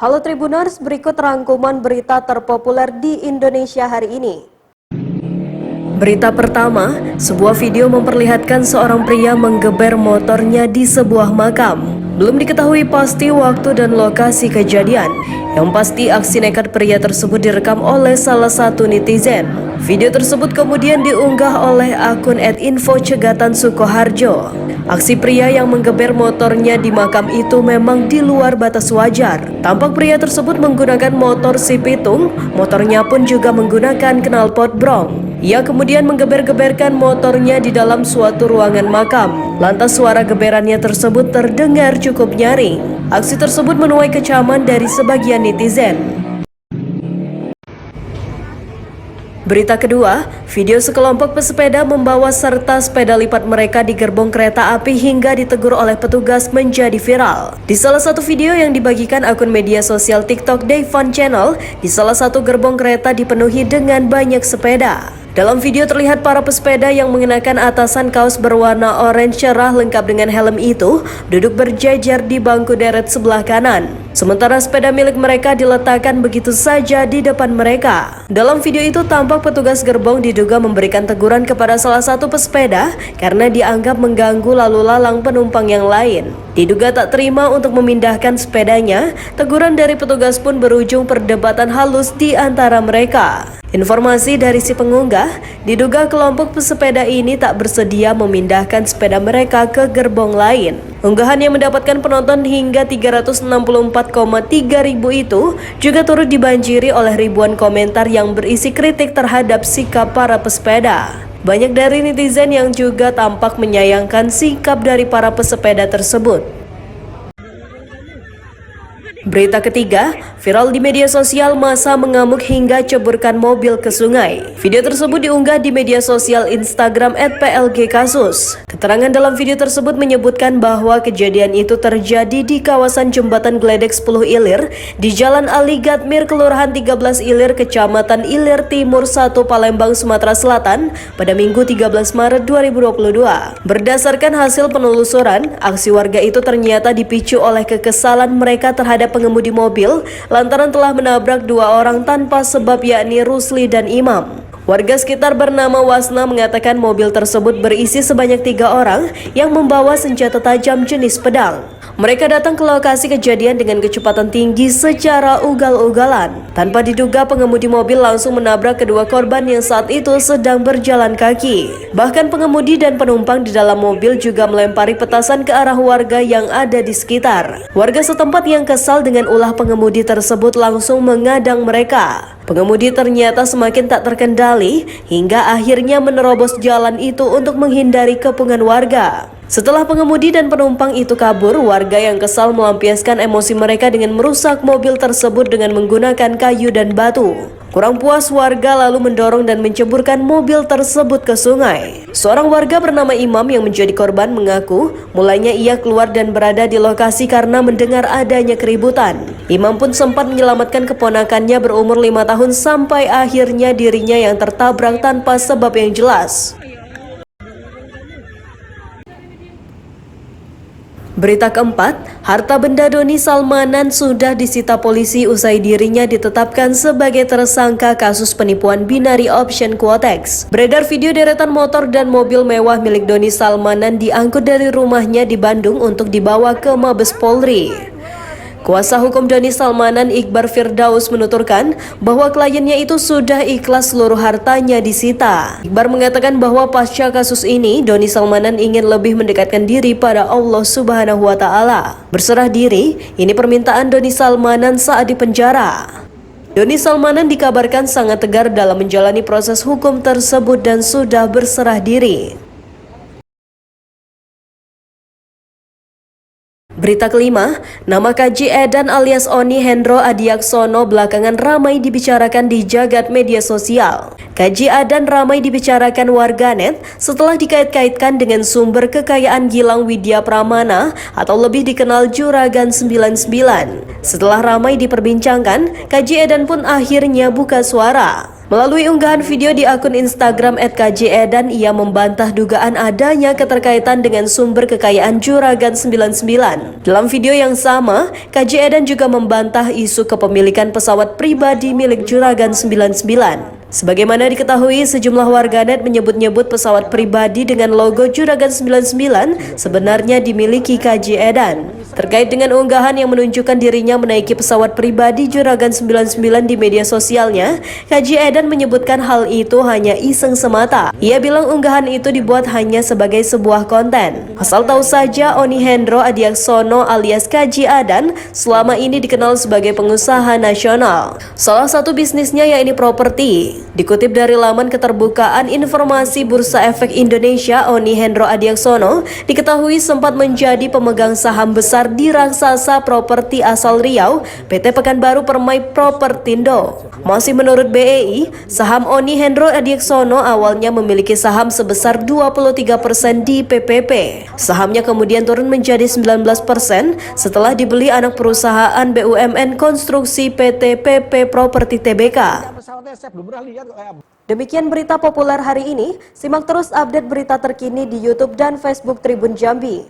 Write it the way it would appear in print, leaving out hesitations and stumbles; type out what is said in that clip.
Halo Tribuners, berikut rangkuman berita terpopuler di Indonesia hari ini. Berita pertama, sebuah video memperlihatkan seorang pria menggeber motornya di sebuah makam. Belum diketahui pasti waktu dan lokasi kejadian. Yang pasti aksi nekat pria tersebut direkam oleh salah satu netizen. Video tersebut kemudian diunggah oleh akun @info_cegatan Sukoharjo. Aksi pria yang menggeber motornya di makam itu memang di luar batas wajar. Tampak pria tersebut menggunakan motor si pitung, motornya pun juga menggunakan knalpot brong. Ia kemudian menggeber-geberkan motornya di dalam suatu ruangan makam. Lantas suara geberannya tersebut terdengar cukup nyaring. Aksi tersebut menuai kecaman dari sebagian netizen. Berita kedua, video sekelompok pesepeda membawa serta sepeda lipat mereka di gerbong kereta api hingga ditegur oleh petugas menjadi viral. Di salah satu video yang dibagikan akun media sosial TikTok Dayfun Channel, di salah satu gerbong kereta dipenuhi dengan banyak sepeda. Dalam video terlihat para pesepeda yang mengenakan atasan kaos berwarna oranye cerah lengkap dengan helm itu duduk berjajar di bangku deret sebelah kanan. Sementara sepeda milik mereka diletakkan begitu saja di depan mereka. Dalam video itu tampak petugas gerbong diduga memberikan teguran kepada salah satu pesepeda karena dianggap mengganggu lalu lalang penumpang yang lain. Diduga tak terima untuk memindahkan sepedanya, teguran dari petugas pun berujung perdebatan halus di antara mereka. Informasi dari si pengunggah, diduga kelompok pesepeda ini tak bersedia memindahkan sepeda mereka ke gerbong lain. Unggahan yang mendapatkan penonton hingga 364,3 ribu itu juga turut dibanjiri oleh ribuan komentar yang berisi kritik terhadap sikap para pesepeda. Banyak dari netizen yang juga tampak menyayangkan sikap dari para pesepeda tersebut. Berita ketiga, viral di media sosial, masa mengamuk hingga ceburkan mobil ke sungai. Video tersebut diunggah di media sosial Instagram @plgkasus. Keterangan dalam video tersebut menyebutkan bahwa kejadian itu terjadi di kawasan Jembatan Gledek 10 Ilir di Jalan Ali Gatmir, Kelurahan 13 Ilir, Kecamatan Ilir Timur 1, Palembang, Sumatera Selatan pada Minggu 13 Maret 2022. Berdasarkan hasil penelusuran, aksi warga itu ternyata dipicu oleh kekesalan mereka terhadap pengemudi mobil lantaran telah menabrak dua orang tanpa sebab, yakni Rusli dan Imam. Warga sekitar bernama Wasna mengatakan mobil tersebut berisi sebanyak 3 orang yang membawa senjata tajam jenis pedang. Mereka datang ke lokasi kejadian dengan kecepatan tinggi secara ugal-ugalan. Tanpa diduga, pengemudi mobil langsung menabrak kedua korban yang saat itu sedang berjalan kaki. Bahkan pengemudi dan penumpang di dalam mobil juga melempari petasan ke arah warga yang ada di sekitar. Warga setempat yang kesal dengan ulah pengemudi tersebut langsung mengadang mereka. Pengemudi ternyata semakin tak terkendali hingga akhirnya menerobos jalan itu untuk menghindari kepungan warga. Setelah pengemudi dan penumpang itu kabur, warga yang kesal melampiaskan emosi mereka dengan merusak mobil tersebut dengan menggunakan kayu dan batu. Kurang puas, warga lalu mendorong dan menceburkan mobil tersebut ke sungai. Seorang warga bernama Imam yang menjadi korban mengaku mulanya ia keluar dan berada di lokasi karena mendengar adanya keributan. Imam pun sempat menyelamatkan keponakannya berumur 5 tahun sampai akhirnya dirinya yang tertabrak tanpa sebab yang jelas. Berita keempat, harta benda Doni Salmanan sudah disita polisi usai dirinya ditetapkan sebagai tersangka kasus penipuan binary option Quotex. Beredar video deretan motor dan mobil mewah milik Doni Salmanan diangkut dari rumahnya di Bandung untuk dibawa ke Mabes Polri. Kuasa hukum Doni Salmanan, Iqbar Firdaus, menuturkan bahwa kliennya itu sudah ikhlas seluruh hartanya disita. Iqbar mengatakan bahwa pasca kasus ini, Doni Salmanan ingin lebih mendekatkan diri pada Allah Subhanahu wa Ta'ala. Berserah diri, ini permintaan Doni Salmanan saat di penjara. Doni Salmanan dikabarkan sangat tegar dalam menjalani proses hukum tersebut dan sudah berserah diri. Berita kelima, nama KJ Edan alias Oni Hendro Adiaksono belakangan ramai dibicarakan di jagat media sosial. KJ Edan ramai dibicarakan warganet setelah dikait-kaitkan dengan sumber kekayaan Gilang Widya Pramana atau lebih dikenal Juragan 99. Setelah ramai diperbincangkan, KJ Edan pun akhirnya buka suara. Melalui unggahan video di akun Instagram @kjedan, ia membantah dugaan adanya keterkaitan dengan sumber kekayaan Juragan 99. Dalam video yang sama, kjedan juga membantah isu kepemilikan pesawat pribadi milik Juragan 99. Sebagaimana diketahui, sejumlah warganet menyebut-nyebut pesawat pribadi dengan logo Juragan 99 sebenarnya dimiliki kjedan. Terkait dengan unggahan yang menunjukkan dirinya menaiki pesawat pribadi Juragan 99 di media sosialnya, kjedan menyebutkan hal itu hanya iseng semata. Ia bilang unggahan itu dibuat hanya sebagai sebuah konten. Asal tahu saja, Oni Hendro Adiaksono alias kjedan selama ini dikenal sebagai pengusaha nasional. Salah satu bisnisnya yakni properti. Dikutip dari laman keterbukaan informasi Bursa Efek Indonesia, Oni Hendro Adiaksono diketahui sempat menjadi pemegang saham besar di raksasa properti asal Riau, PT Pekanbaru Permai Propertindo. Masih menurut BEI, saham Oni Hendro Adiaksono awalnya memiliki saham sebesar 23% di PPP. Sahamnya kemudian turun menjadi 19% setelah dibeli anak perusahaan BUMN konstruksi PT PP Properti Tbk. Demikian berita populer hari ini. Simak terus update berita terkini di YouTube dan Facebook Tribun Jambi.